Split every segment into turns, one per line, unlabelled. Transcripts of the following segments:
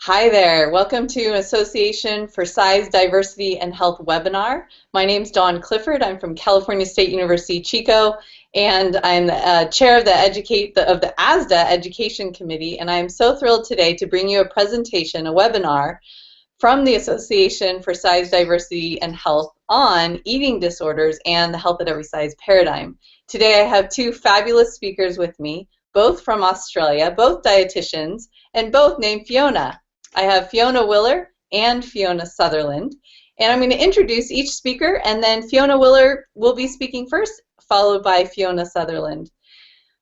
Hi there. Welcome to Association for Size, Diversity, and Health webinar. My name's Dawn Clifford. I'm from California State University, Chico, and I'm the chair of the ASDA Education Committee, and I'm so thrilled today to bring you a presentation, a webinar, from the Association for Size, Diversity, and Health on eating disorders and the health at every size paradigm. Today I have two fabulous speakers with me, both from Australia, both dietitians, and both named Fiona. I have Fiona Willer and Fiona Sutherland, and I'm going to introduce each speaker, and then Fiona Willer will be speaking first, followed by Fiona Sutherland.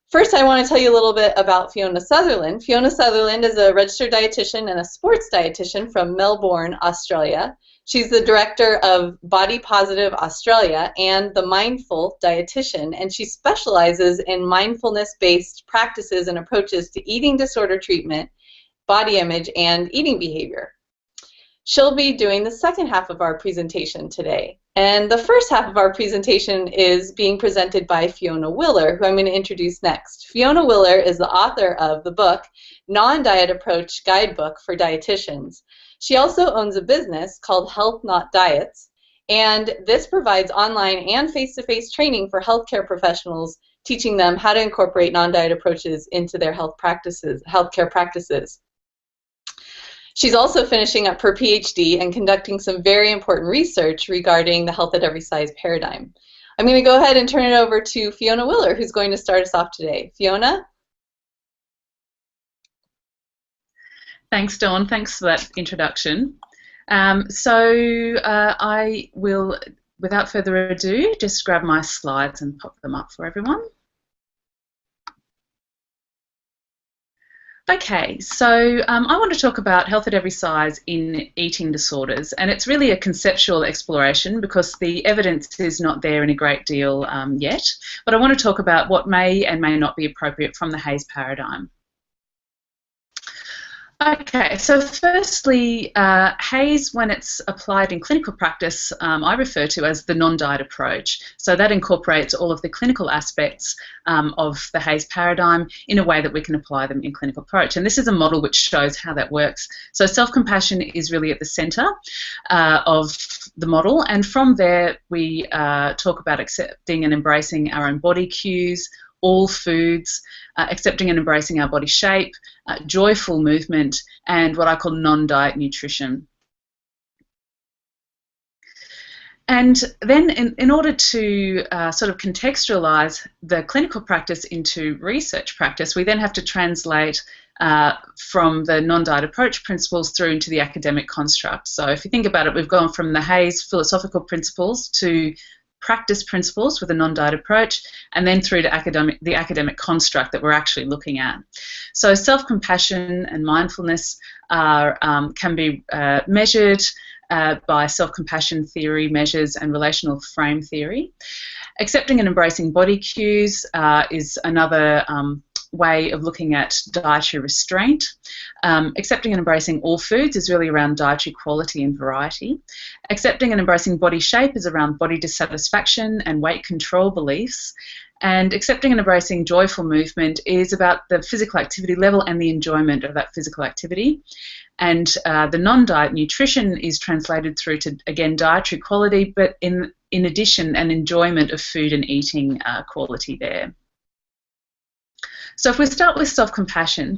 First, I want to tell you a little bit about Fiona Sutherland. Fiona Sutherland is a registered dietitian and a sports dietitian from Melbourne, Australia. She's the director of Body Positive Australia and the Mindful Dietitian, and she specializes in mindfulness-based practices and approaches to eating disorder treatment, body image, and eating behavior. She'll be doing the second half of our presentation today. And the first half of our presentation is being presented by Fiona Willer, who I'm going to introduce next. Fiona Willer is the author of the book, Non-Diet Approach Guidebook for Dietitians. She also owns a business called Health Not Diets, and this provides online and face-to-face training for healthcare professionals, teaching them how to incorporate non-diet approaches into their healthcare practices. She's also finishing up her PhD and conducting some very important research regarding the health at every size paradigm. I'm going to go ahead and turn it over to Fiona Willer, who's going to start us off today. Fiona?
Thanks, Dawn. Thanks for that introduction. I will, without further ado, just grab my slides and pop them up for everyone. Okay, so I want to talk about health at every size in eating disorders, and it's really a conceptual exploration because the evidence is not there in a great deal yet, but I want to talk about what may and may not be appropriate from the Hays paradigm. Okay, so firstly, Hays, when it's applied in clinical practice, I refer to as the non-diet approach. So that incorporates all of the clinical aspects of the Hays paradigm in a way that we can apply them in clinical approach. And this is a model which shows how that works. So self-compassion is really at the centre of the model, and from there we talk about accepting and embracing our own body cues, all foods, accepting and embracing our body shape, joyful movement, and what I call non-diet nutrition. And then in order to sort of contextualize the clinical practice into research practice, we then have to translate from the non-diet approach principles through into the academic construct. So if you think about it, we've gone from the Hays philosophical principles to practice principles with a non-diet approach, and then through to the academic construct that we're actually looking at. So self-compassion and mindfulness can be measured by self-compassion theory measures and relational frame theory. Accepting and embracing body cues is another way of looking at dietary restraint. Accepting and embracing all foods is really around dietary quality and variety. Accepting and embracing body shape is around body dissatisfaction and weight control beliefs. And accepting and embracing joyful movement is about the physical activity level and the enjoyment of that physical activity. And the non-diet nutrition is translated through to, again, dietary quality, but in addition, an enjoyment of food and eating quality there. So if we start with self-compassion,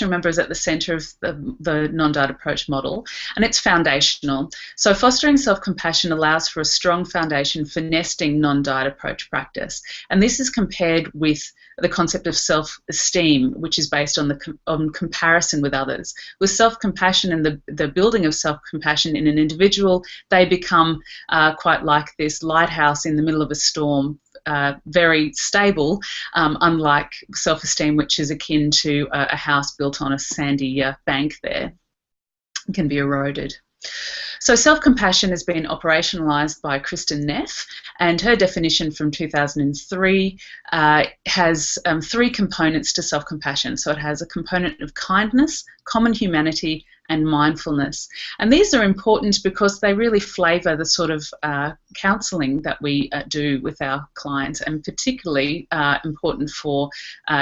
remember, is at the centre of the non-diet approach model, and it's foundational. So fostering self-compassion allows for a strong foundation for nesting non-diet approach practice, and this is compared with the concept of self-esteem, which is based on comparison with others. With self-compassion and the building of self-compassion in an individual, they become quite like this lighthouse in the middle of a storm, very stable, unlike self-esteem, which is akin to a house built on a sandy bank there. It can be eroded. So self-compassion has been operationalised by Kristen Neff, and her definition from 2003 has three components to self-compassion. So it has a component of kindness, common humanity, and mindfulness. And these are important because they really flavour the sort of counselling that we do with our clients, and particularly important for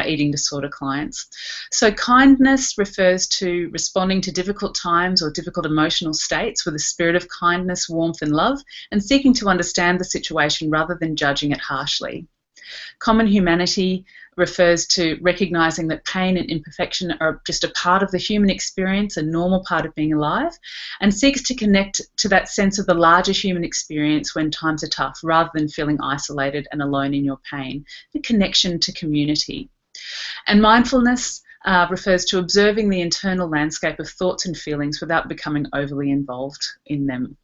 eating disorder clients. So kindness refers to responding to difficult times or difficult emotional states with a spirit of kindness, warmth and love, and seeking to understand the situation rather than judging it harshly. Common humanity refers to recognising that pain and imperfection are just a part of the human experience, a normal part of being alive, and seeks to connect to that sense of the larger human experience when times are tough, rather than feeling isolated and alone in your pain. The connection to community. And mindfulness refers to observing the internal landscape of thoughts and feelings without becoming overly involved in them.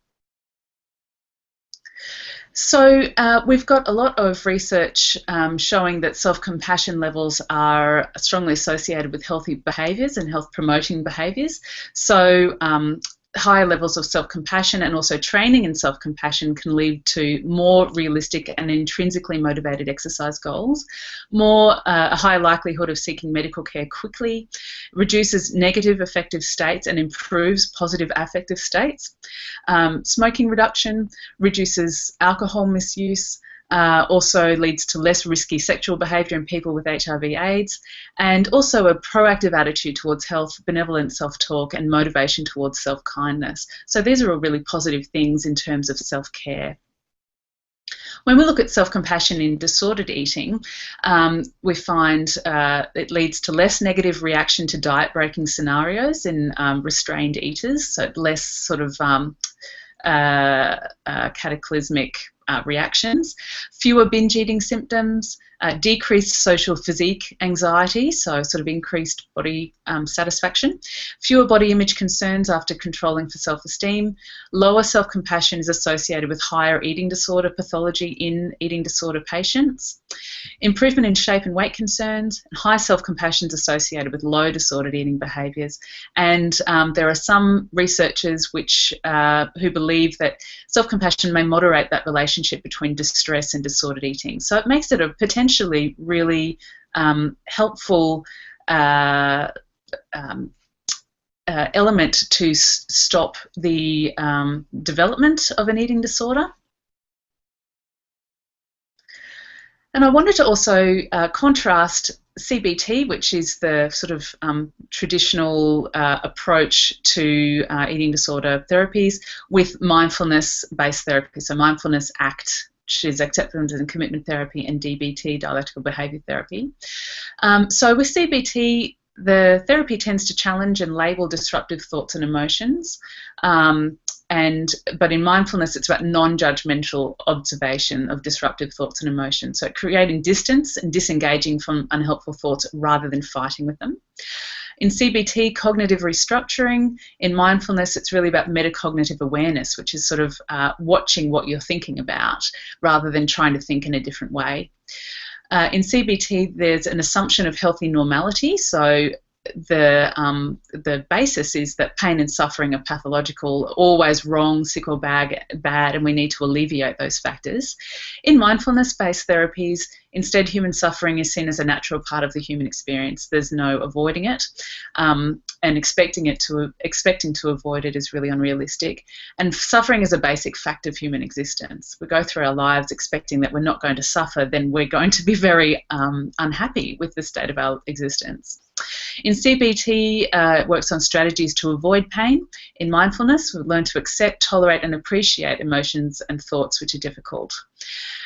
So we've got a lot of research showing that self-compassion levels are strongly associated with healthy behaviours and health-promoting behaviours. So higher levels of self-compassion and also training in self-compassion can lead to more realistic and intrinsically motivated exercise goals, a higher likelihood of seeking medical care quickly, reduces negative affective states and improves positive affective states. Smoking reduction reduces alcohol misuse, also leads to less risky sexual behaviour in people with HIV/AIDS, and also a proactive attitude towards health, benevolent self-talk, and motivation towards self-kindness. So these are all really positive things in terms of self-care. When we look at self-compassion in disordered eating, we find it leads to less negative reaction to diet-breaking scenarios in restrained eaters, so less sort of cataclysmic reactions, fewer binge eating symptoms, decreased social physique anxiety, so sort of increased body satisfaction, fewer body image concerns after controlling for self-esteem, lower self-compassion is associated with higher eating disorder pathology in eating disorder patients, improvement in shape and weight concerns, and high self-compassion is associated with low disordered eating behaviours. And there are some researchers who believe that self-compassion may moderate that relationship between distress and disordered eating. So it makes it a potentially really helpful element to stop the development of an eating disorder. And I wanted to also contrast CBT, which is the sort of traditional approach to eating disorder therapies, with mindfulness-based therapy. So mindfulness ACT, which is acceptance and commitment therapy, and DBT, dialectical behaviour therapy. So with CBT, the therapy tends to challenge and label disruptive thoughts and emotions. But in mindfulness, it's about non-judgmental observation of disruptive thoughts and emotions. So creating distance and disengaging from unhelpful thoughts rather than fighting with them. In CBT, cognitive restructuring. In mindfulness, it's really about metacognitive awareness, which is sort of watching what you're thinking about rather than trying to think in a different way. In CBT, there's an assumption of healthy normality. So the basis is that pain and suffering are pathological, always wrong, sick or bad, and we need to alleviate those factors. In mindfulness-based therapies, instead, human suffering is seen as a natural part of the human experience. There's no avoiding it, and expecting to avoid it is really unrealistic. And suffering is a basic fact of human existence. We go through our lives expecting that we're not going to suffer, then we're going to be very unhappy with the state of our existence. In CBT, it works on strategies to avoid pain. In mindfulness, we learn to accept, tolerate, and appreciate emotions and thoughts which are difficult.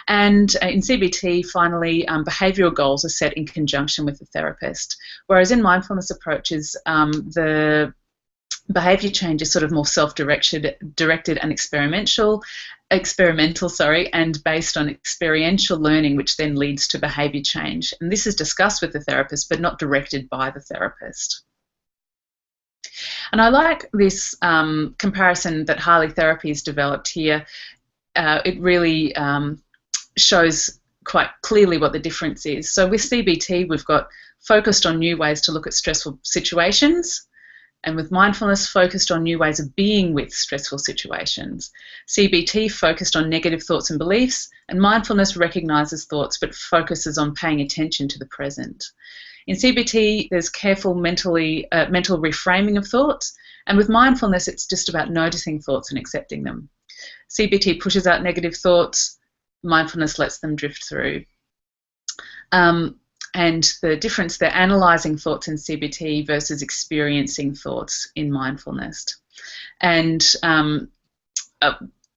And in CBT, finally, behavioural goals are set in conjunction with the therapist, whereas in mindfulness approaches, the behaviour change is sort of more self-directed and experimental, and based on experiential learning, which then leads to behaviour change. And this is discussed with the therapist, but not directed by the therapist. And I like this comparison that Harley Therapy has developed here. It really shows quite clearly what the difference is. So with CBT, we've got focused on new ways to look at stressful situations, and with mindfulness, focused on new ways of being with stressful situations. CBT focused on negative thoughts and beliefs, and mindfulness recognises thoughts but focuses on paying attention to the present. In CBT, there's careful mental reframing of thoughts, And with mindfulness, it's just about noticing thoughts and accepting them. CBT pushes out negative thoughts, mindfulness lets them drift through. And the difference, they're analysing thoughts in CBT versus experiencing thoughts in mindfulness. And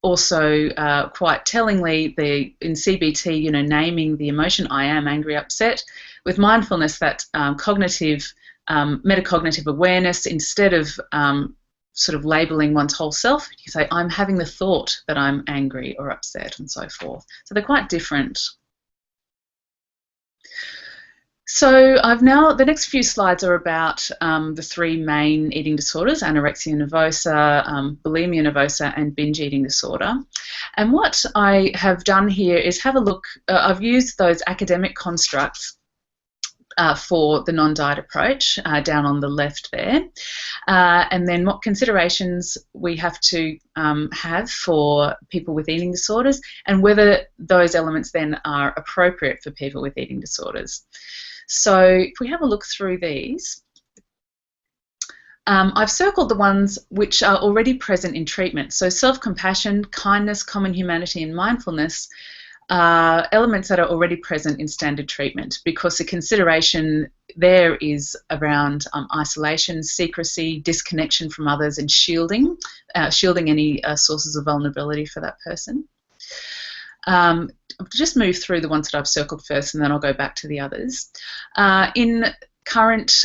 also, quite tellingly, in CBT, naming the emotion, I am angry, upset. With mindfulness, that metacognitive awareness, instead of sort of labelling one's whole self, you say, I'm having the thought that I'm angry or upset, and so forth. So they're quite different. So the next few slides are about the three main eating disorders: anorexia nervosa, bulimia nervosa, and binge eating disorder. And what I have done here is have a look. I've used those academic constructs for the non-diet approach down on the left there, and then what considerations we have to have for people with eating disorders, and whether those elements then are appropriate for people with eating disorders. So if we have a look through these, I've circled the ones which are already present in treatment. So self-compassion, kindness, common humanity, and mindfulness are elements that are already present in standard treatment, because the consideration there is around isolation, secrecy, disconnection from others, and shielding any sources of vulnerability for that person. I'll just move through the ones that I've circled first, and then I'll go back to the others. In current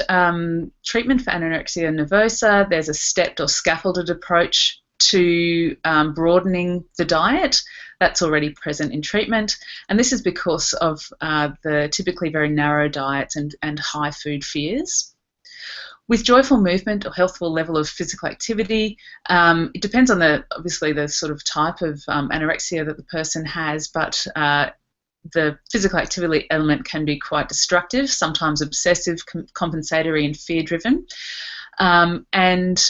treatment for anorexia nervosa, there's a stepped or scaffolded approach to broadening the diet that's already present in treatment, and this is because of the typically very narrow diets and high food fears. With joyful movement or healthful level of physical activity, it depends on obviously the sort of type of anorexia that the person has, but the physical activity element can be quite destructive, sometimes obsessive, compensatory, and fear-driven. And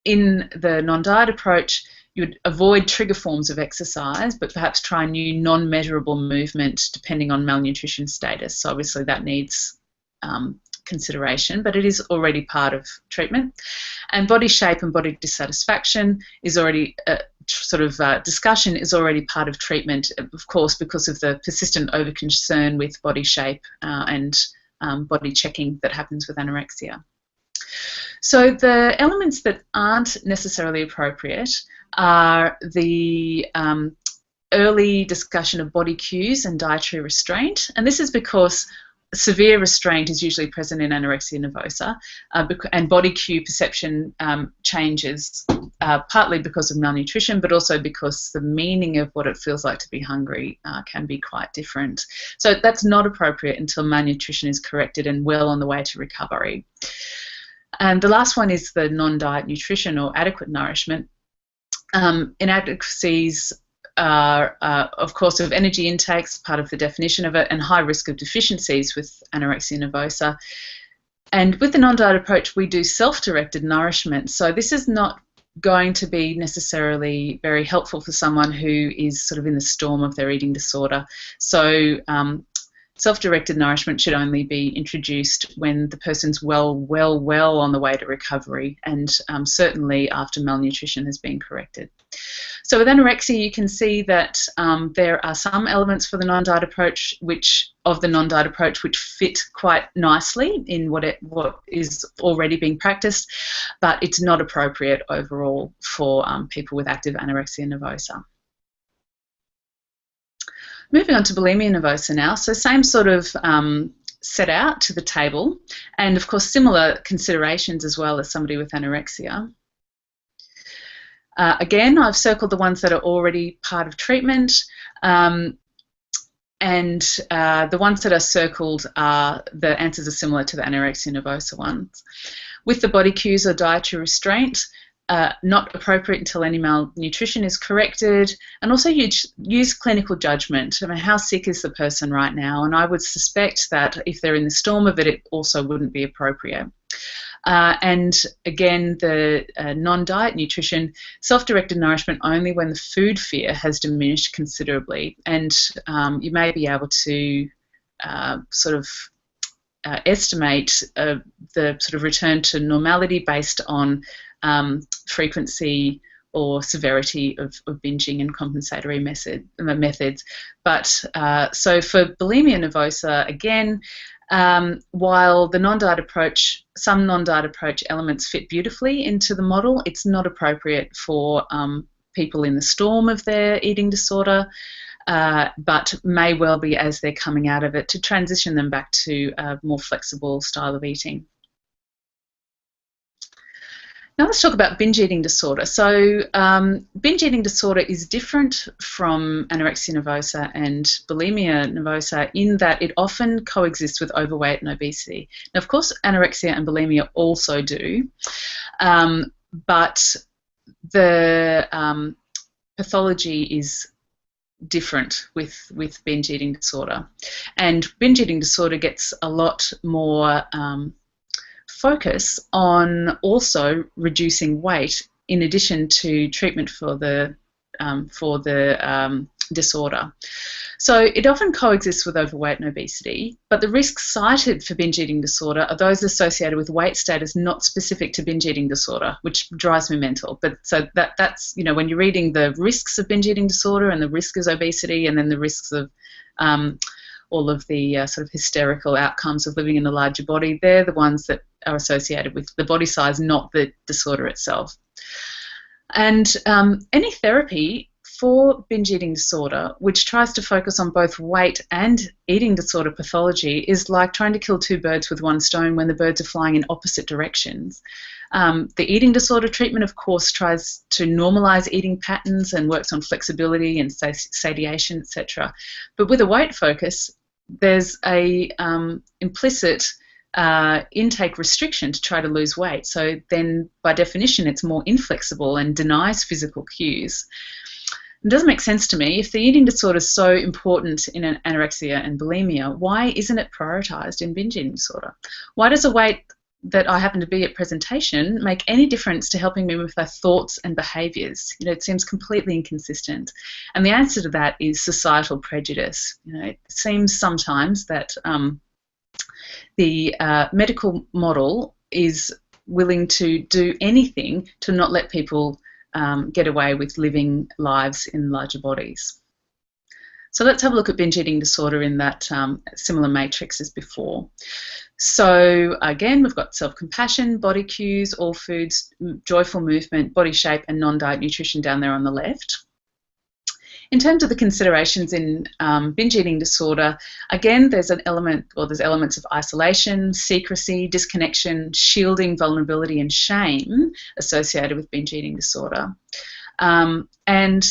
in the non-diet approach, you would avoid trigger forms of exercise, but perhaps try new non-measurable movement depending on malnutrition status. So obviously that needs consideration, but it is already part of treatment. And body shape and body dissatisfaction is already discussion is already part of treatment, of course, because of the persistent over-concern with body shape and body checking that happens with anorexia. So the elements that aren't necessarily appropriate are the early discussion of body cues and dietary restraint, and this is because severe restraint is usually present in anorexia nervosa, and body cue perception changes partly because of malnutrition, but also because the meaning of what it feels like to be hungry can be quite different. So that's not appropriate until malnutrition is corrected and well on the way to recovery. And the last one is the non-diet nutrition or adequate nourishment. Inadequacies are, of course, of energy intakes, part of the definition of it, and high risk of deficiencies with anorexia nervosa. And with the non-diet approach, we do self-directed nourishment. So this is not going to be necessarily very helpful for someone who is sort of in the storm of their eating disorder. So self-directed nourishment should only be introduced when the person's well on the way to recovery, and certainly after malnutrition has been corrected. So with anorexia, you can see that there are some elements for the non-diet approach which fit quite nicely in what is already being practiced, but it's not appropriate overall for people with active anorexia nervosa. Moving on to bulimia nervosa now, so same sort of set out to the table, and of course similar considerations as well as somebody with anorexia. Again, I've circled the ones that are already part of treatment, and the ones that are circled the answers are similar to the anorexia nervosa ones. With the body cues or dietary restraint, not appropriate until any malnutrition is corrected, and also use clinical judgment. I mean, how sick is the person right now? And I would suspect that if they're in the storm of it, it also wouldn't be appropriate. And again, the non-diet nutrition, self-directed nourishment only when the food fear has diminished considerably, and you may be able to sort of estimate the sort of return to normality based on frequency or severity of binging and compensatory methods. But so for bulimia nervosa, again, while the non-diet approach, some non-diet approach elements fit beautifully into the model, it's not appropriate for people in the storm of their eating disorder, but may well be as they're coming out of it, to transition them back to a more flexible style of eating. Now let's talk about binge eating disorder. So binge eating disorder is different from anorexia nervosa and bulimia nervosa in that it often coexists with overweight and obesity. Now, of course, anorexia and bulimia also do, but the pathology is different with binge eating disorder. And binge eating disorder gets a lot more focus on also reducing weight in addition to treatment for the disorder. So it often coexists with overweight and obesity, but the risks cited for binge eating disorder are those associated with weight status not specific to binge eating disorder, which drives me mental. But so that's, you know, when you're reading the risks of binge eating disorder and the risk is obesity and then the risks of all of the sort of hysterical outcomes of living in a larger body, they're the ones that are associated with the body size, not the disorder itself. And any therapy for binge eating disorder, which tries to focus on both weight and eating disorder pathology, is like trying to kill two birds with one stone when the birds are flying in opposite directions. The eating disorder treatment, of course, tries to normalize eating patterns and works on flexibility and satiation, etc. But with a weight focus, there's a implicit intake restriction to try to lose weight. So then, by definition, it's more inflexible and denies physical cues. It doesn't make sense to me. If the eating disorder is so important in an anorexia and bulimia, why isn't it prioritised in binge eating disorder? Why does a weight that I happen to be at presentation make any difference to helping me with my thoughts and behaviours? You know, it seems completely inconsistent. And the answer to that is societal prejudice. You know, it seems sometimes that the medical model is willing to do anything to not let people get away with living lives in larger bodies. So let's have a look at binge eating disorder in that similar matrix as before. So again, we've got self-compassion, body cues, all foods, joyful movement, body shape, and non-diet nutrition down there on the left. In terms of the considerations in binge eating disorder, again, there's elements of isolation, secrecy, disconnection, shielding, vulnerability, and shame associated with binge eating disorder. And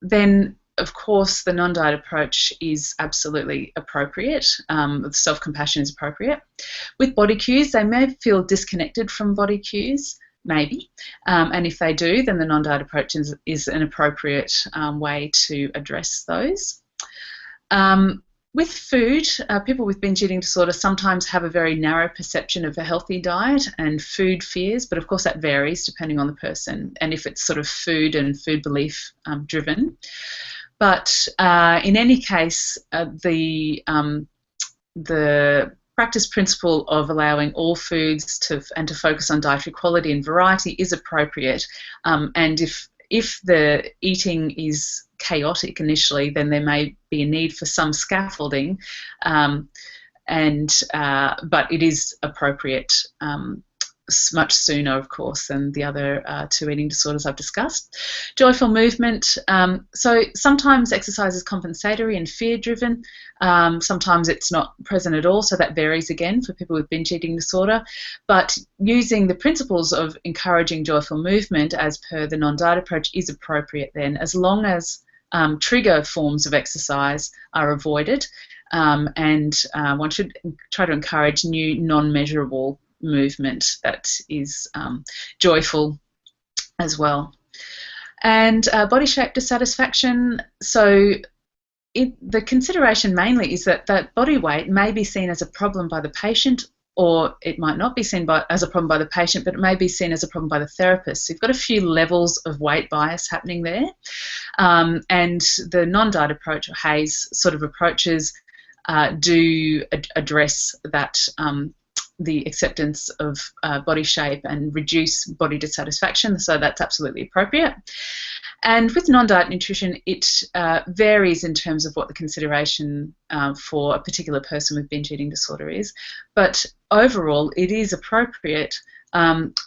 then, of course, the non-diet approach is absolutely appropriate. Self-compassion is appropriate. With body cues, they may feel disconnected from body cues. Maybe, and if they do, then the non-diet approach is an appropriate way to address those. With food, people with binge eating disorder sometimes have a very narrow perception of a healthy diet and food fears, but of course that varies depending on the person and if it's sort of food and food belief driven. But in any case, the practice principle of allowing all foods to focus on dietary quality and variety is appropriate. And if the eating is chaotic initially, then there may be a need for some scaffolding, but it is appropriate much sooner, of course, than the other two eating disorders I've discussed. Joyful movement. So sometimes exercise is compensatory and fear-driven. Sometimes it's not present at all, so that varies again for people with binge eating disorder. But using the principles of encouraging joyful movement as per the non-diet approach is appropriate then, as long as trigger forms of exercise are avoided, and one should try to encourage new non-measurable movement that is joyful as well. And body shape dissatisfaction. So the consideration mainly is that body weight may be seen as a problem by the patient, or it might not be seen as a problem by the patient, but it may be seen as a problem by the therapist. So you've got a few levels of weight bias happening there. And the non-diet approach, or HAES, sort of approaches do address that the acceptance of body shape and reduce body dissatisfaction, so that's absolutely appropriate. And with non-diet nutrition, it varies in terms of what the consideration for a particular person with binge eating disorder is, but overall it is appropriate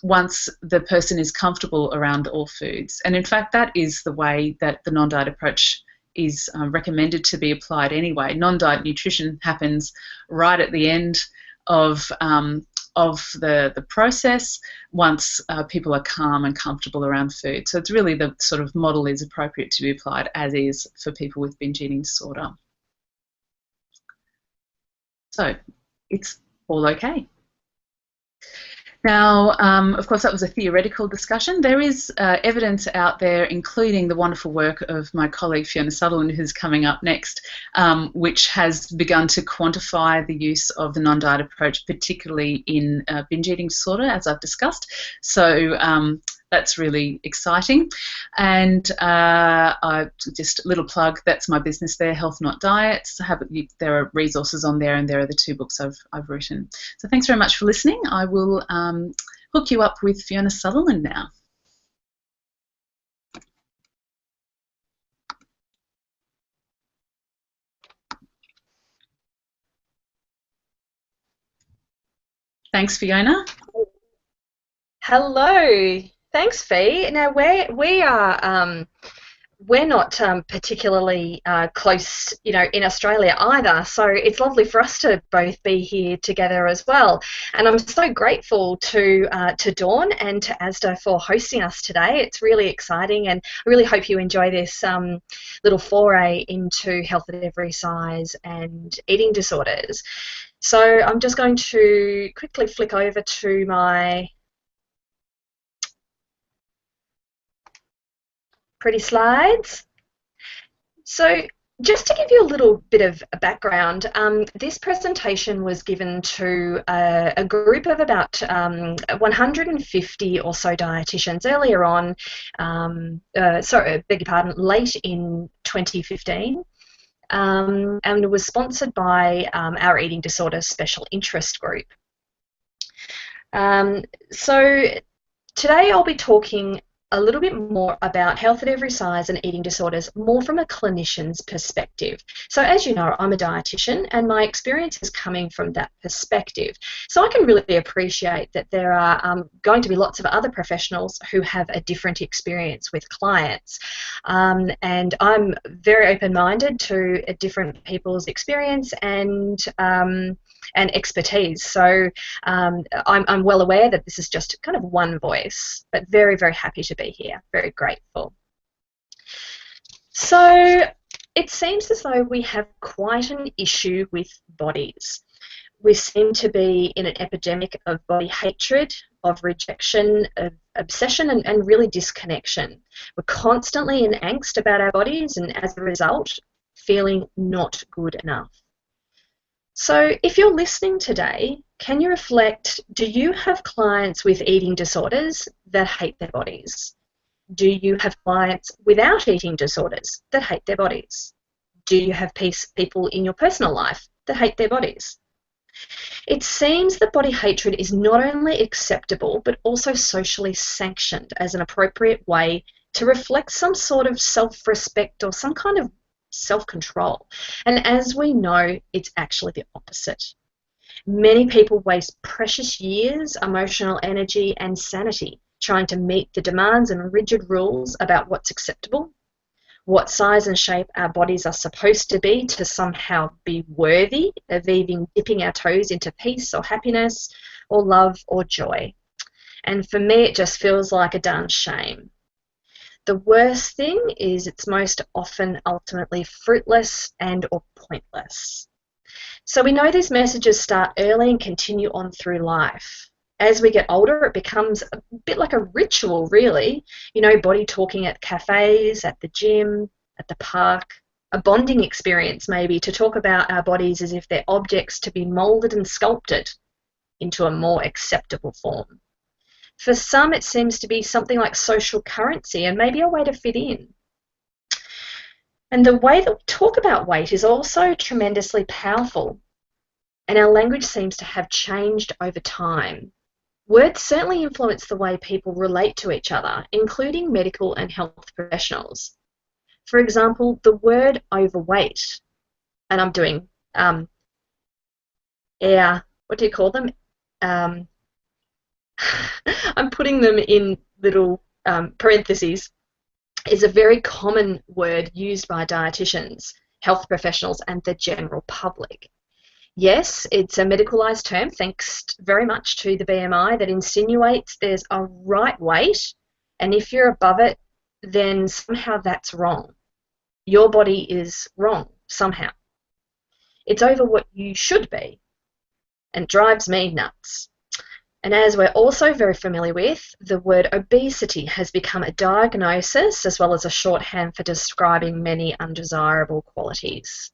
once the person is comfortable around all foods. And in fact, that is the way that the non-diet approach is recommended to be applied anyway. Non-diet nutrition happens right at the end of the process once people are calm and comfortable around food. So it's really the sort of model is appropriate to be applied as is for people with binge eating disorder. So it's all okay. Now, of course, that was a theoretical discussion. There is evidence out there, including the wonderful work of my colleague Fiona Sutherland, who's coming up next, which has begun to quantify the use of the non-diet approach, particularly in binge eating disorder, as I've discussed. So that's really exciting. And I just a little plug, that's my business there, Health Not Diets. There are resources on there, and there are the 2 books I've written. So thanks very much for listening. I will hook you up with Fiona Sutherland now. Thanks, Fiona.
Hello. Thanks, Fee. Now we're not particularly close, in Australia either. So it's lovely for us to both be here together as well. And I'm so grateful to Dawn and to ASDA for hosting us today. It's really exciting, and I really hope you enjoy this little foray into health at every size and eating disorders. So I'm just going to quickly flick over to my pretty slides. So just to give you a little bit of a background, this presentation was given to a group of about 150 or so dietitians earlier on, sorry, beg your pardon, late in 2015. And it was sponsored by our Eating Disorders Special Interest Group. So today I'll be talking a little bit more about health at every size and eating disorders, more from a clinician's perspective. So as you know, I'm a dietitian, and my experience is coming from that perspective. So I can really appreciate that there are going to be lots of other professionals who have a different experience with clients. And I'm very open-minded to different people's experience and expertise. So I'm well aware that this is just kind of one voice, but very, very happy to be here, very grateful. So it seems as though we have quite an issue with bodies. We seem to be in an epidemic of body hatred, of rejection, of obsession, and really disconnection. We're constantly in angst about our bodies, and as a result, feeling not good enough. So if you're listening today, can you reflect, do you have clients with eating disorders that hate their bodies? Do you have clients without eating disorders that hate their bodies? Do you have people in your personal life that hate their bodies? It seems that body hatred is not only acceptable but also socially sanctioned as an appropriate way to reflect some sort of self-respect or some kind of self-control. And as we know, it's actually the opposite. Many people waste precious years, emotional energy, and sanity trying to meet the demands and rigid rules about what's acceptable, what size and shape our bodies are supposed to be to somehow be worthy of even dipping our toes into peace or happiness or love or joy. And for me, it just feels like a darn shame. The worst thing is it's most often ultimately fruitless and or pointless. So we know these messages start early and continue on through life. As we get older, it becomes a bit like a ritual, really. You know, body talking at cafes, at the gym, at the park, a bonding experience maybe to talk about our bodies as if they're objects to be moulded and sculpted into a more acceptable form. For some, it seems to be something like social currency and maybe a way to fit in. And the way that we talk about weight is also tremendously powerful, and our language seems to have changed over time. Words certainly influence the way people relate to each other, including medical and health professionals. For example, the word overweight, and I'm doing what do you call them? Um, I'm putting them in little parentheses, is a very common word used by dietitians, health professionals, and the general public. Yes, it's a medicalised term, thanks very much to the BMI, that insinuates there's a right weight, and if you're above it, then somehow that's wrong. Your body is wrong somehow. It's over what you should be, and drives me nuts. And as we're also very familiar with, the word obesity has become a diagnosis as well as a shorthand for describing many undesirable qualities.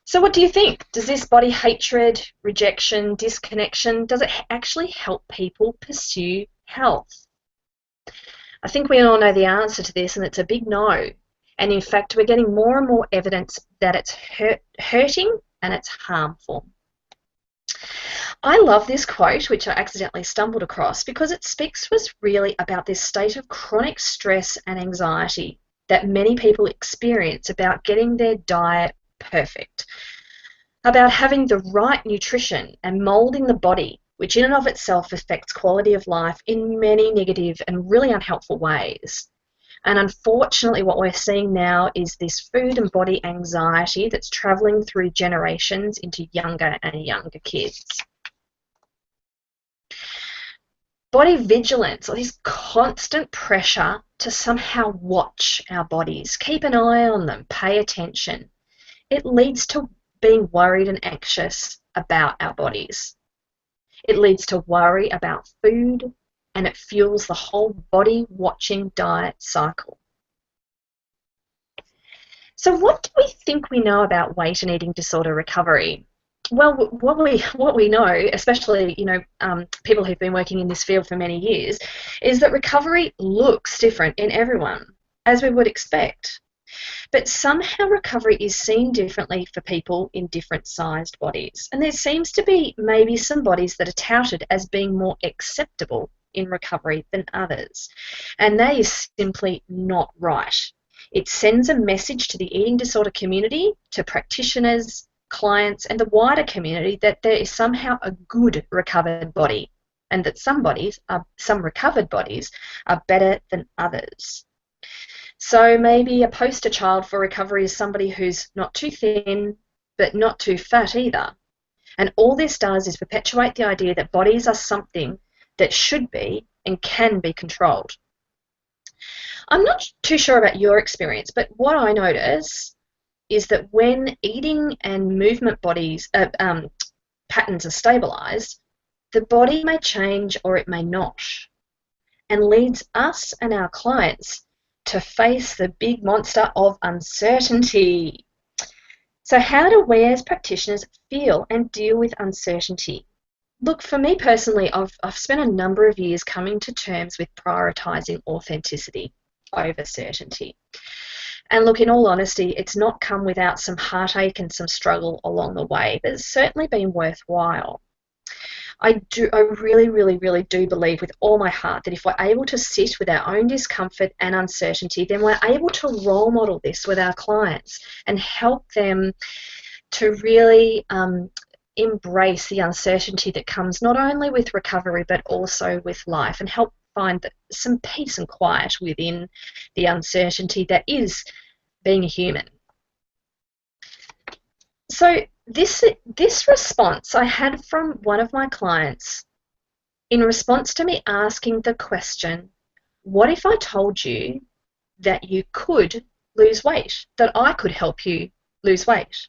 So what do you think? Does this body hatred, rejection, disconnection, does it actually help people pursue health? I think we all know the answer to this, and it's a big no. And in fact, we're getting more and more evidence that it's hurting and it's harmful. I love this quote, which I accidentally stumbled across, because it speaks to us really about this state of chronic stress and anxiety that many people experience about getting their diet perfect, about having the right nutrition and moulding the body, which in and of itself affects quality of life in many negative and really unhelpful ways. And unfortunately, what we're seeing now is this food and body anxiety that's travelling through generations into younger and younger kids. Body vigilance, or this constant pressure to somehow watch our bodies, keep an eye on them, pay attention. It leads to being worried and anxious about our bodies. It leads to worry about food, and it fuels the whole body watching diet cycle. So what do we think we know about weight and eating disorder recovery? Well, what we know, especially people who've been working in this field for many years, is that recovery looks different in everyone, as we would expect. But somehow recovery is seen differently for people in different sized bodies. And there seems to be maybe some bodies that are touted as being more acceptable in recovery than others. And that is simply not right. It sends a message to the eating disorder community, to practitioners, clients, and the wider community that there is somehow a good recovered body, and that some recovered bodies are better than others. So maybe a poster child for recovery is somebody who's not too thin, but not too fat either. And all this does is perpetuate the idea that bodies are something that should be and can be controlled. I'm not too sure about your experience, but what I notice is that when eating and movement patterns are stabilised, the body may change or it may not, and leads us and our clients to face the big monster of uncertainty. So how do we as practitioners feel and deal with uncertainty? Look, for me personally, I've spent a number of years coming to terms with prioritising authenticity over certainty. And look, in all honesty, it's not come without some heartache and some struggle along the way, but it's certainly been worthwhile. I really, really, really do believe with all my heart that if we're able to sit with our own discomfort and uncertainty, then we're able to role model this with our clients and help them to really embrace the uncertainty that comes not only with recovery but also with life, and help find some peace and quiet within the uncertainty that is being a human. So this response I had from one of my clients in response to me asking the question, what if I told you that you could lose weight, that I could help you lose weight?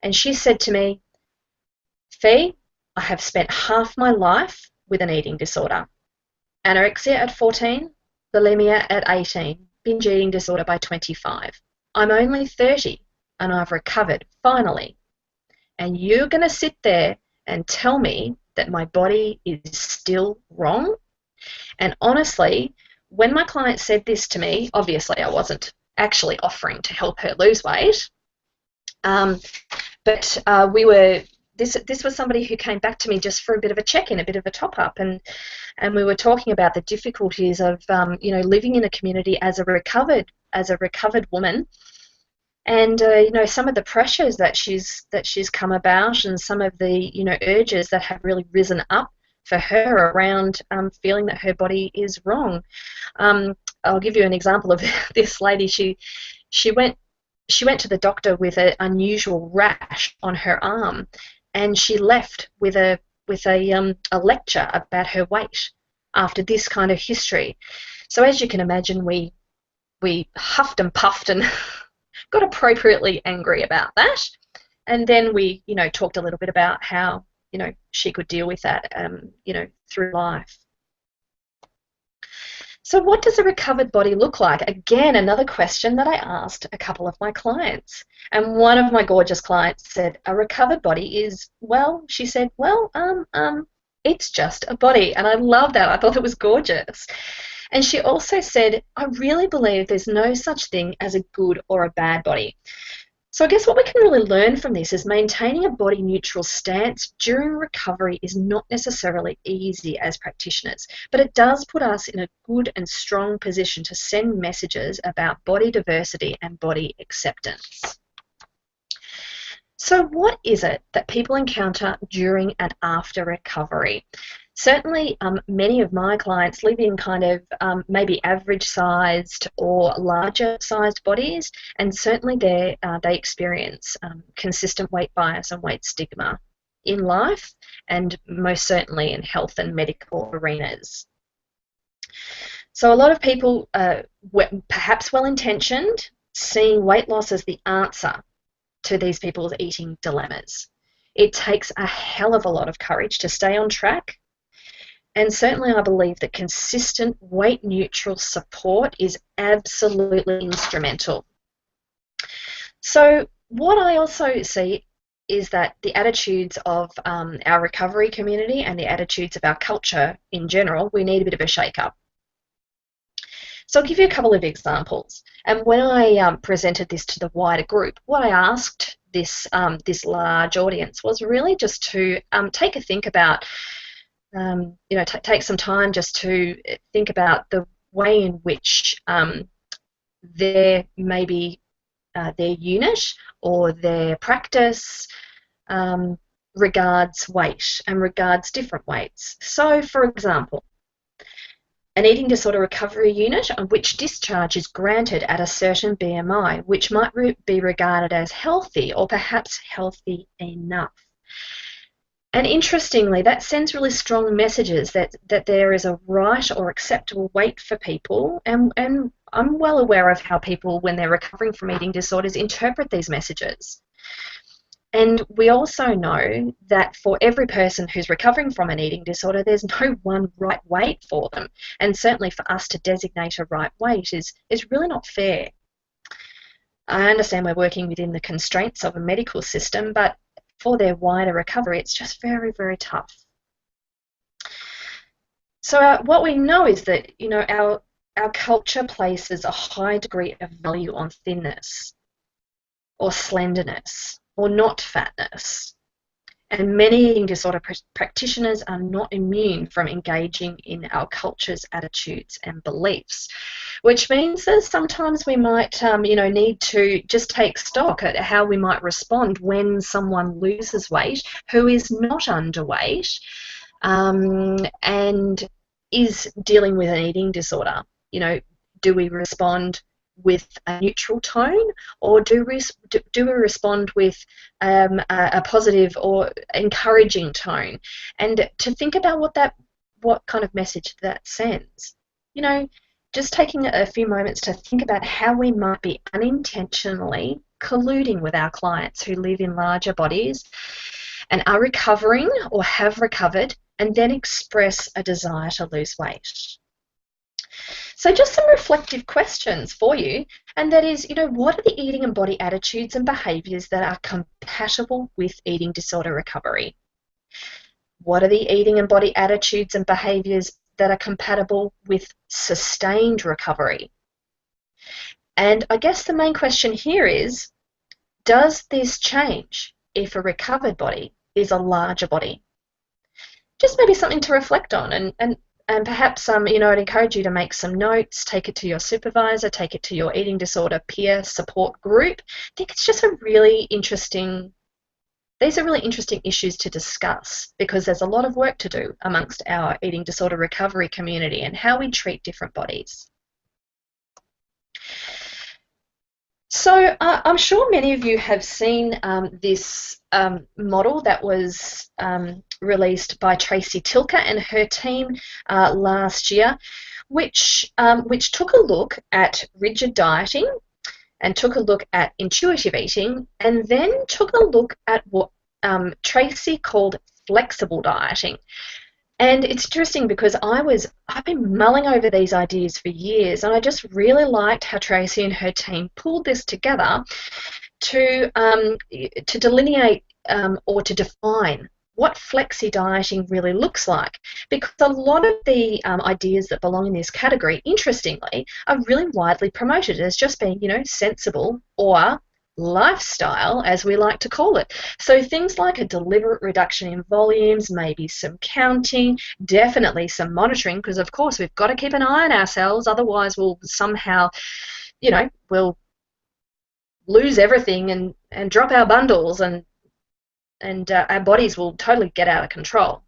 And she said to me, Fee, I have spent half my life with an eating disorder. Anorexia at 14, bulimia at 18, binge eating disorder by 25. I'm only 30 and I've recovered, finally. And you're going to sit there and tell me that my body is still wrong? And honestly, when my client said this to me, obviously I wasn't actually offering to help her lose weight. But we were this was somebody who came back to me just for a bit of a check-in, a bit of a top-up, and we were talking about the difficulties of living in a community as a recovered woman, and some of the pressures that she's come about, and some of the urges that have really risen up for her around feeling that her body is wrong. I'll give you an example of this lady. She went to the doctor with an unusual rash on her arm, and she left with a lecture about her weight after this kind of history. So as you can imagine, we huffed and puffed and got appropriately angry about that, and then we talked a little bit about how she could deal with that through life. So what does a recovered body look like? Again, another question that I asked a couple of my clients. And one of my gorgeous clients said, a recovered body is, she said, it's just a body. And I love that. I thought it was gorgeous. And she also said, I really believe there's no such thing as a good or a bad body. So I guess what we can really learn from this is maintaining a body neutral stance during recovery is not necessarily easy as practitioners, but it does put us in a good and strong position to send messages about body diversity and body acceptance. So what is it that people encounter during and after recovery? Certainly, many of my clients live in kind of maybe average-sized or larger-sized bodies, and certainly they experience consistent weight bias and weight stigma in life, and most certainly in health and medical arenas. So a lot of people, perhaps well-intentioned, seeing weight loss as the answer to these people's eating dilemmas. It takes a hell of a lot of courage to stay on track. And certainly I believe that consistent weight-neutral support is absolutely instrumental. So what I also see is that the attitudes of our recovery community and the attitudes of our culture in general, we need a bit of a shake-up. So I'll give you a couple of examples. And when I presented this to the wider group, what I asked this large audience was really just to take a think about take some time just to think about the way in which their unit or their practice regards weight and regards different weights. So, for example, an eating disorder recovery unit on which discharge is granted at a certain BMI, which might be regarded as healthy or perhaps healthy enough. And interestingly, that sends really strong messages that there is a right or acceptable weight for people, and I'm well aware of how people, when they're recovering from eating disorders, interpret these messages. And we also know that for every person who's recovering from an eating disorder, there's no one right weight for them. And certainly for us to designate a right weight is really not fair. I understand we're working within the constraints of a medical system, but for their wider recovery, it's just very, very tough. So what we know is that our culture places a high degree of value on thinness or slenderness or not fatness. And many eating disorder practitioners are not immune from engaging in our culture's attitudes and beliefs, which means that sometimes we might, need to just take stock at how we might respond when someone loses weight who is not underweight and is dealing with an eating disorder. Do we respond with a neutral tone, or do we respond with a positive or encouraging tone? And to think about what kind of message that sends. Just taking a few moments to think about how we might be unintentionally colluding with our clients who live in larger bodies and are recovering or have recovered and then express a desire to lose weight. So just some reflective questions for you, and that is, what are the eating and body attitudes and behaviours that are compatible with eating disorder recovery? What are the eating and body attitudes and behaviours that are compatible with sustained recovery? And I guess the main question here is, does this change if a recovered body is a larger body? Just maybe something to reflect on, and perhaps I'd encourage you to make some notes, take it to your supervisor, take it to your eating disorder peer support group. I think it's just these are really interesting issues to discuss, because there's a lot of work to do amongst our eating disorder recovery community and how we treat different bodies. So I'm sure many of you have seen this model that was released by Tracy Tilker and her team last year, which took a look at rigid dieting and took a look at intuitive eating, and then took a look at what Tracy called flexible dieting. And it's interesting because I've been mulling over these ideas for years, and I just really liked how Tracy and her team pulled this together to delineate or to define what flexi dieting really looks like. Because a lot of the ideas that belong in this category, interestingly, are really widely promoted as just being, sensible or lifestyle, as we like to call it. So things like a deliberate reduction in volumes, maybe some counting, definitely some monitoring, because of course we've got to keep an eye on ourselves, otherwise we'll somehow, we'll lose everything and drop our bundles, and our bodies will totally get out of control.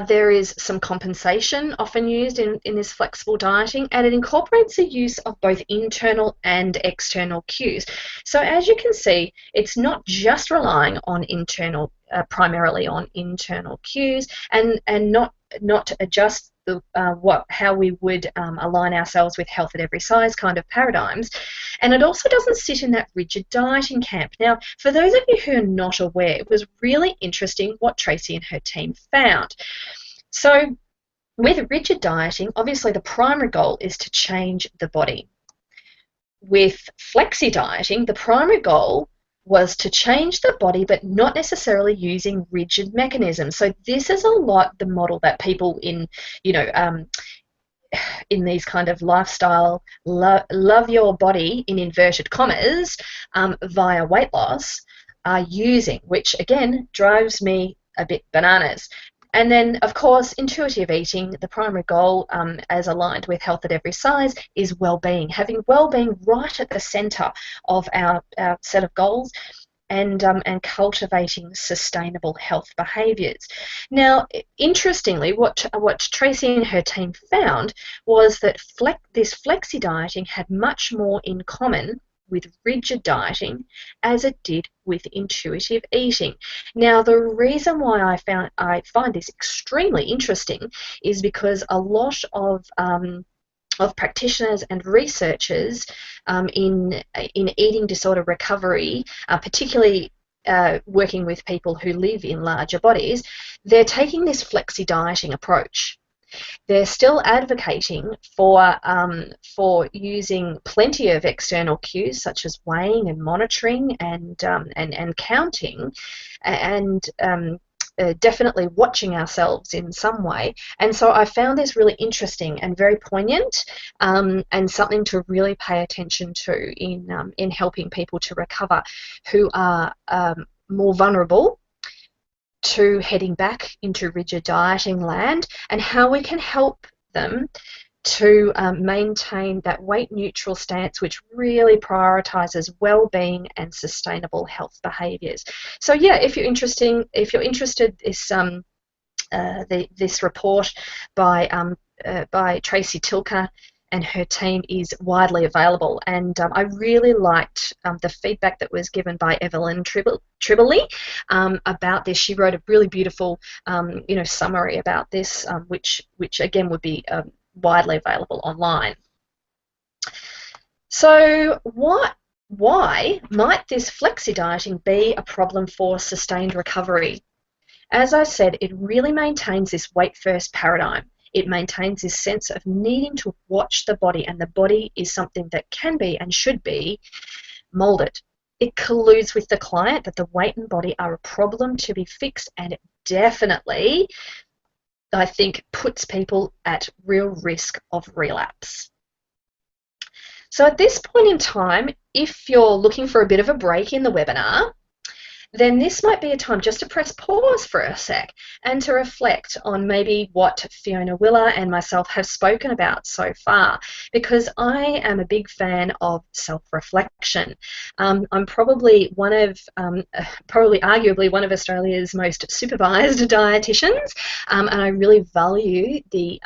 There is some compensation often used in this flexible dieting, and it incorporates the use of both internal and external cues. So as you can see, it's not just relying on primarily on internal cues, and not just how we would align ourselves with health at every size kind of paradigms. And it also doesn't sit in that rigid dieting camp. Now, for those of you who are not aware, it was really interesting what Tracy and her team found. So with rigid dieting, obviously the primary goal is to change the body. With flexi dieting, the primary goal was to change the body, but not necessarily using rigid mechanisms. So this is a lot the model that people in these kind of lifestyle love your body in inverted commas via weight loss are using, which again drives me a bit bananas. And then, of course, intuitive eating, the primary goal, as aligned with health at every size, is well-being, having well-being right at the centre of our set of goals, and cultivating sustainable health behaviours. Now, interestingly, what Tracy and her team found was that this flexi dieting had much more in common with rigid dieting as it did with intuitive eating. Now, the reason why I find this extremely interesting is because a lot of practitioners and researchers in eating disorder recovery, particularly working with people who live in larger bodies, they're taking this flexi dieting approach. They're still advocating for using plenty of external cues such as weighing and monitoring and counting, and definitely watching ourselves in some way. And so I found this really interesting and very poignant, and something to really pay attention to in helping people to recover who are more vulnerable to heading back into rigid dieting land, and how we can help them to maintain that weight neutral stance, which really prioritises well-being and sustainable health behaviours. So yeah, if you're interested, this report by Tracy Tilker and her team is widely available, and I really liked the feedback that was given by Evelyn Tribole about this. She wrote a really beautiful summary about this, which again would be widely available online. So why might this flexi dieting be a problem for sustained recovery? As I said, it really maintains this weight first paradigm. It maintains this sense of needing to watch the body, and the body is something that can be and should be moulded. It colludes with the client that the weight and body are a problem to be fixed, and it definitely, I think, puts people at real risk of relapse. So at this point in time, if you're looking for a bit of a break in the webinar, then this might be a time just to press pause for a sec and to reflect on maybe what Fiona Willer and myself have spoken about so far, because I am a big fan of self-reflection. I'm probably probably arguably one of Australia's most supervised dietitians, and I really value the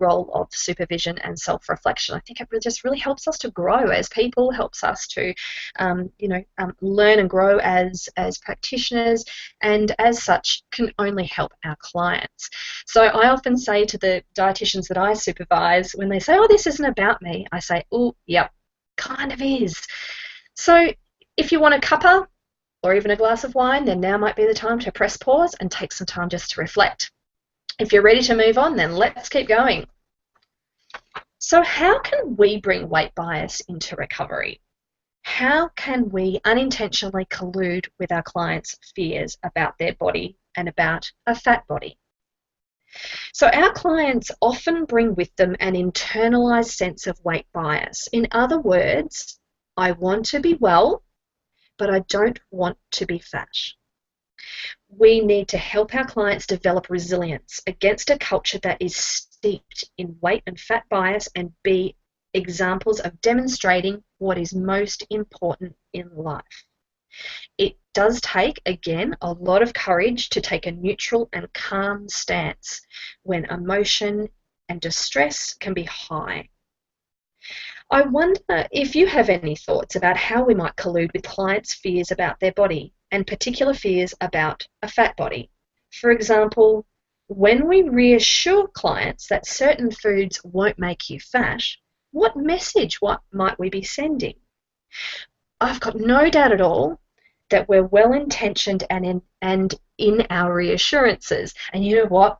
role of supervision and self-reflection. I think it just really helps us to grow as people, helps us to, learn and grow as practitioners, and as such can only help our clients. So I often say to the dietitians that I supervise, when they say, "Oh, this isn't about me," I say, "Oh, yep, kind of is." So if you want a cuppa or even a glass of wine, then now might be the time to press pause and take some time just to reflect. If you're ready to move on, then let's keep going. So how can we bring weight bias into recovery? How can we unintentionally collude with our clients' fears about their body and about a fat body? So our clients often bring with them an internalized sense of weight bias. In other words, I want to be well, but I don't want to be fat. We need to help our clients develop resilience against a culture that is steeped in weight and fat bias, and be examples of demonstrating what is most important in life. It does take, again, a lot of courage to take a neutral and calm stance when emotion and distress can be high. I wonder if you have any thoughts about how we might collude with clients' fears about their body, and particular fears about a fat body. For example, when we reassure clients that certain foods won't make you fat, what message might we be sending? I've got no doubt at all that we're well-intentioned and in our reassurances. And you know what?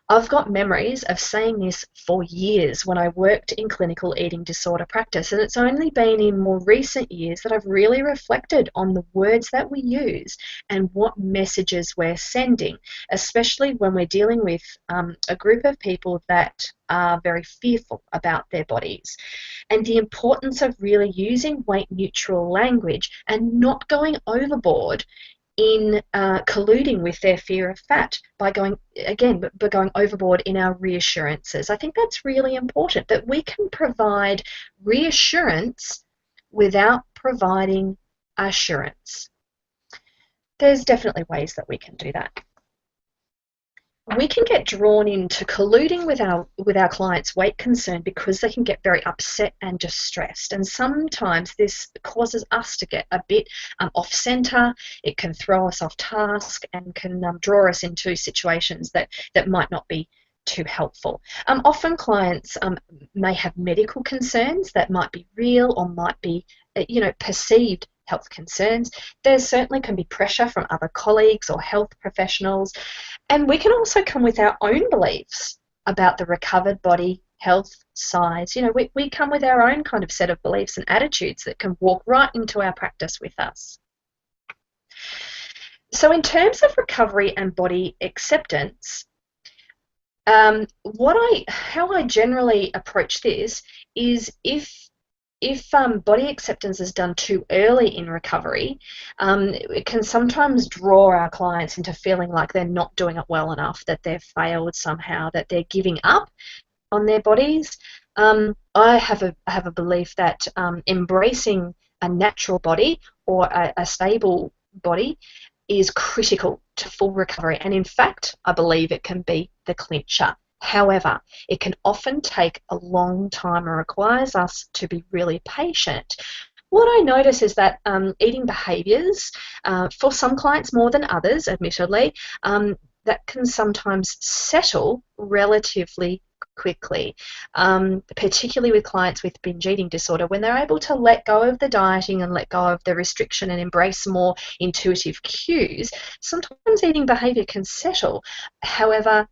I've got memories of saying this for years when I worked in clinical eating disorder practice, and it's only been in more recent years that I've really reflected on the words that we use and what messages we're sending, especially when we're dealing with a group of people that are very fearful about their bodies, and the importance of really using weight neutral language and not going overboard in colluding with their fear of fat by going overboard in our reassurances. I think that's really important, that we can provide reassurance without providing assurance. There's definitely ways that we can do that. We can get drawn into colluding with our clients' weight concern because they can get very upset and distressed, and sometimes this causes us to get a bit off center. It can throw us off task and can draw us into situations that might not be too helpful. Often clients may have medical concerns that might be real or might be perceived health concerns. There certainly can be pressure from other colleagues or health professionals, and we can also come with our own beliefs about the recovered body, health, size. We come with our own kind of set of beliefs and attitudes that can walk right into our practice with us. So in terms of recovery and body acceptance, how I generally approach this is if body acceptance is done too early in recovery, it can sometimes draw our clients into feeling like they're not doing it well enough, that they've failed somehow, that they're giving up on their bodies. I have a belief that embracing a natural body or a stable body is critical to full recovery, and in fact, I believe it can be the clincher. However, it can often take a long time and requires us to be really patient. What I notice is that eating behaviours, for some clients more than others, admittedly, that can sometimes settle relatively quickly, particularly with clients with binge eating disorder, when they're able to let go of the dieting and let go of the restriction and embrace more intuitive cues. Sometimes eating behaviour can settle. However,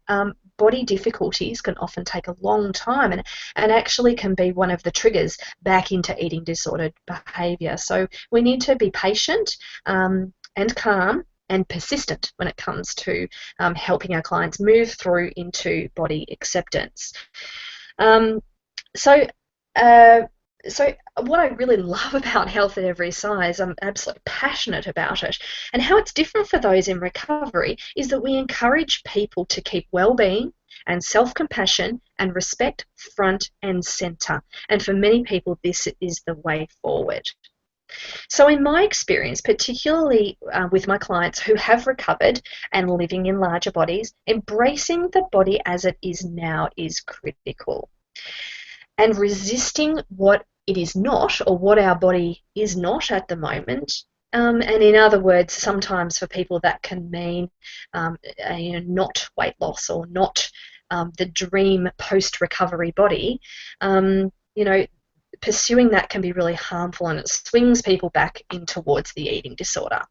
body difficulties can often take a long time and actually can be one of the triggers back into eating disordered behaviour. So we need to be patient and calm and persistent when it comes to helping our clients move through into body acceptance. So Uh, so what I really love about health at every size, I'm absolutely passionate about it, and how it's different for those in recovery is that we encourage people to keep well-being and self-compassion and respect front and center. And for many people, this is the way forward. So in my experience, particularly with my clients who have recovered and living in larger bodies, embracing the body as it is now is critical. And resisting what it is not, or what our body is not at the moment. And in other words, sometimes for people that can mean not weight loss, or not the dream post-recovery body. Pursuing that can be really harmful, and it swings people back in towards the eating disorder.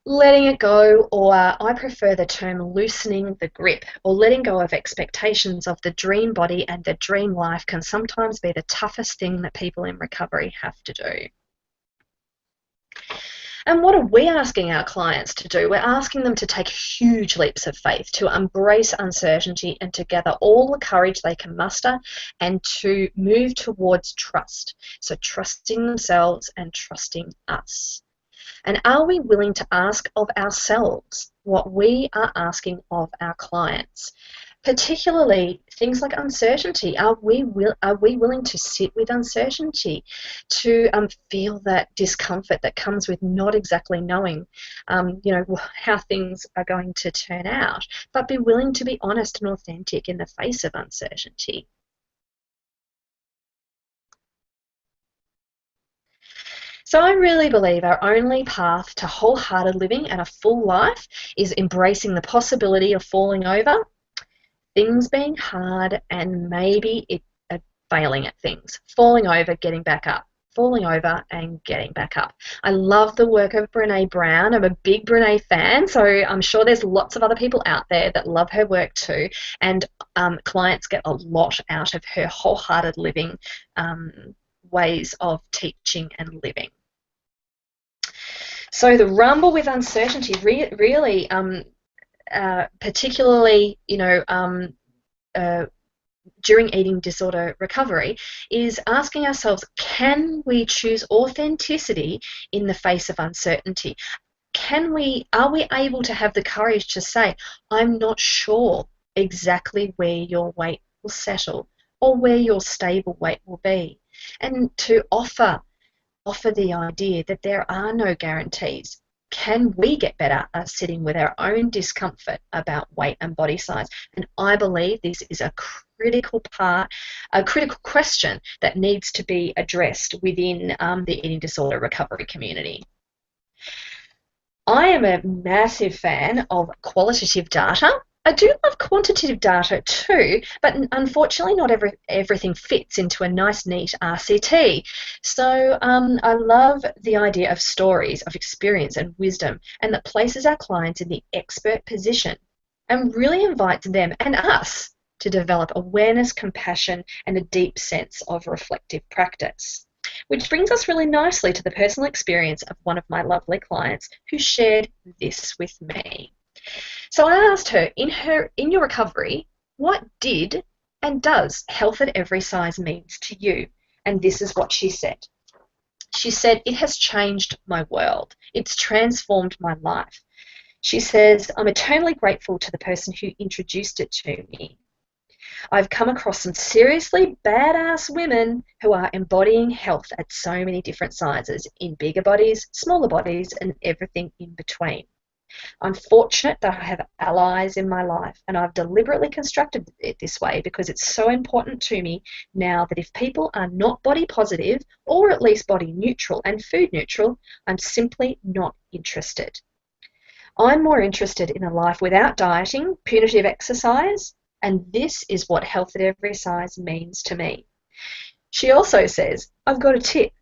Letting it go, or I prefer the term loosening the grip, or letting go of expectations of the dream body and the dream life, can sometimes be the toughest thing that people in recovery have to do. And what are we asking our clients to do? We're asking them to take huge leaps of faith, to embrace uncertainty, and to gather all the courage they can muster, and to move towards trust. So trusting themselves and trusting us. And are we willing to ask of ourselves what we are asking of our clients? Particularly things like uncertainty. Are we willing to sit with uncertainty, to feel that discomfort that comes with not exactly knowing, how things are going to turn out, but be willing to be honest and authentic in the face of uncertainty? So I really believe our only path to wholehearted living and a full life is embracing the possibility of falling over, things being hard, and maybe failing at things. Falling over, getting back up. Falling over and getting back up. I love the work of Brené Brown. I'm a big Brené fan, so I'm sure there's lots of other people out there that love her work too, and clients get a lot out of her wholehearted living ways of teaching and living. So the rumble with uncertainty really, particularly, during eating disorder recovery, is asking ourselves, can we choose authenticity in the face of uncertainty? Are we able to have the courage to say, I'm not sure exactly where your weight will settle, or where your stable weight will be, and to offer the idea that there are no guarantees. Can we get better at sitting with our own discomfort about weight and body size? And I believe this is a critical question that needs to be addressed within the eating disorder recovery community. I am a massive fan of qualitative data. I do love quantitative data too, but unfortunately not everything fits into a nice, neat RCT. So I love the idea of stories of experience and wisdom, and that places our clients in the expert position and really invites them and us to develop awareness, compassion, and a deep sense of reflective practice. Which brings us really nicely to the personal experience of one of my lovely clients who shared this with me. So I asked her, in your recovery, what did and does health at every size means to you? And this is what she said. She said, it has changed my world. It's transformed my life. She says, I'm eternally grateful to the person who introduced it to me. I've come across some seriously badass women who are embodying health at so many different sizes, in bigger bodies, smaller bodies, and everything in between. I'm fortunate that I have allies in my life, and I've deliberately constructed it this way because it's so important to me now that if people are not body positive, or at least body neutral and food neutral, I'm simply not interested. I'm more interested in a life without dieting, punitive exercise, and this is what health at every size means to me. She also says, I've got a tip.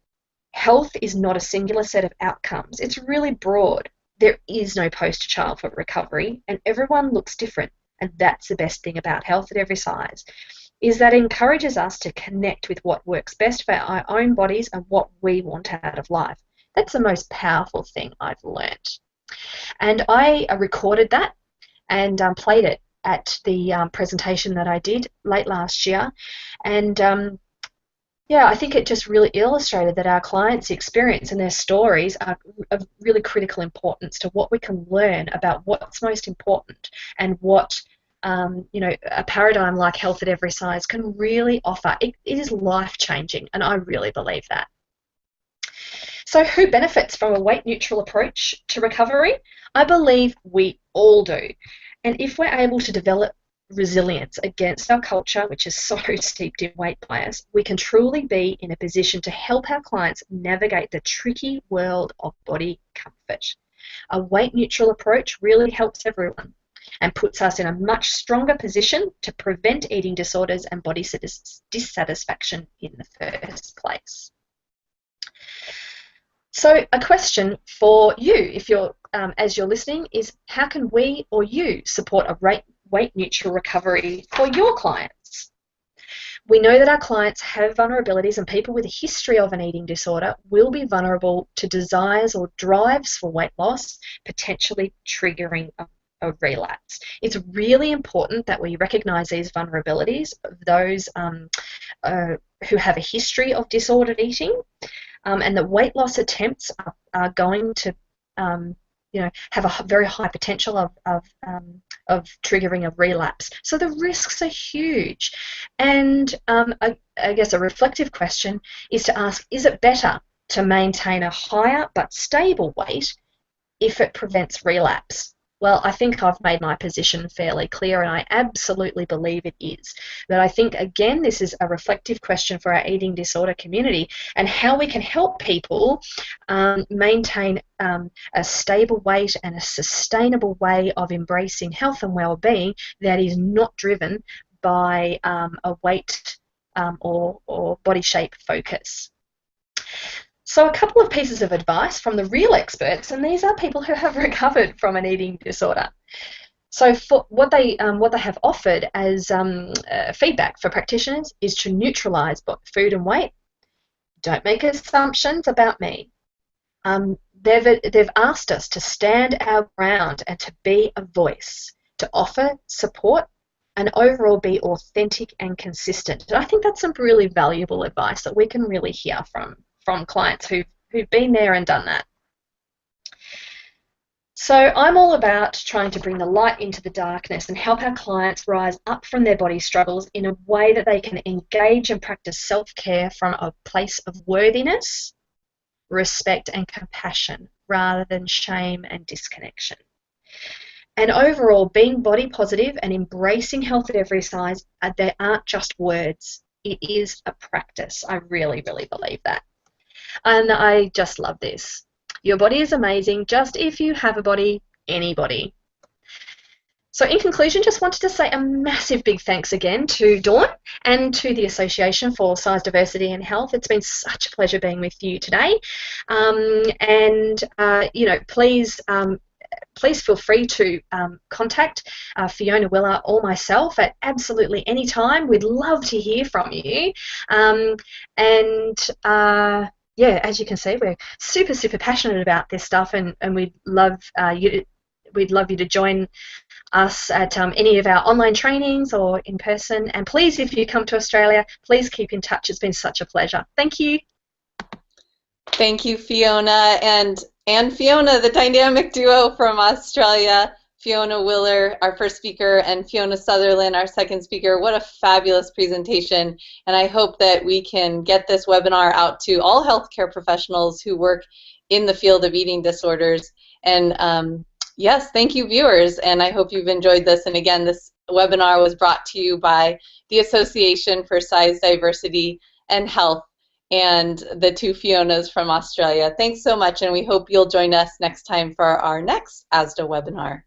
Health is not a singular set of outcomes. It's really broad. There is no poster child for recovery, and everyone looks different. And that's the best thing about health at every size, is that it encourages us to connect with what works best for our own bodies and what we want out of life. That's the most powerful thing I've learnt. And I recorded that and played it at the presentation that I did late last year, and yeah, I think it just really illustrated that our clients' experience and their stories are of really critical importance to what we can learn about what's most important and what a paradigm like health at every size can really offer. It is life-changing, and I really believe that. So who benefits from a weight-neutral approach to recovery? I believe we all do. And if we're able to develop resilience against our culture, which is so steeped in weight bias, we can truly be in a position to help our clients navigate the tricky world of body comfort. A weight-neutral approach really helps everyone and puts us in a much stronger position to prevent eating disorders and body dissatisfaction in the first place. So a question for you, if you're as you're listening, is how can we or you support a weight-neutral recovery for your clients? We know that our clients have vulnerabilities, and people with a history of an eating disorder will be vulnerable to desires or drives for weight loss, potentially triggering a relapse. It's really important that we recognise these vulnerabilities of those who have a history of disordered eating, and the weight loss attempts are going to have a very high potential of triggering a relapse. So the risks are huge. And I guess a reflective question is to ask, is it better to maintain a higher but stable weight if it prevents relapse? Well, I think I've made my position fairly clear, and I absolutely believe it is. But I think, again, this is a reflective question for our eating disorder community and how we can help people maintain a stable weight and a sustainable way of embracing health and well-being that is not driven by a weight or body shape focus. So a couple of pieces of advice from the real experts, and these are people who have recovered from an eating disorder. So for what they have offered as feedback for practitioners is to neutralise food and weight. Don't make assumptions about me. They've asked us to stand our ground and to be a voice, to offer support, and overall be authentic and consistent. And I think that's some really valuable advice that we can really hear from clients who've been there and done that. So I'm all about trying to bring the light into the darkness and help our clients rise up from their body struggles in a way that they can engage and practice self-care from a place of worthiness, respect and compassion rather than shame and disconnection. And overall, being body positive and embracing health at every size, they aren't just words. It is a practice. I really, really believe that. And I just love this. Your body is amazing, just if you have a body, anybody. So in conclusion, just wanted to say a massive big thanks again to Dawn and to the Association for Size Diversity and Health. It's been such a pleasure being with you today. Please feel free to contact Fiona Willer or myself at absolutely any time. We'd love to hear from you. Yeah, as you can see, we're super, super passionate about this stuff, and we'd love you to join us at any of our online trainings or in person. And please, if you come to Australia, please keep in touch. It's been such a pleasure. Thank you.
Thank you, Fiona, and Fiona, the dynamic duo from Australia. Fiona Willer, our first speaker, and Fiona Sutherland, our second speaker. What a fabulous presentation, and I hope that we can get this webinar out to all healthcare professionals who work in the field of eating disorders. And yes, thank you, viewers, and I hope you've enjoyed this. And again, this webinar was brought to you by the Association for Size Diversity and Health and the two Fionas from Australia. Thanks so much, and we hope you'll join us next time for our next ASDA webinar.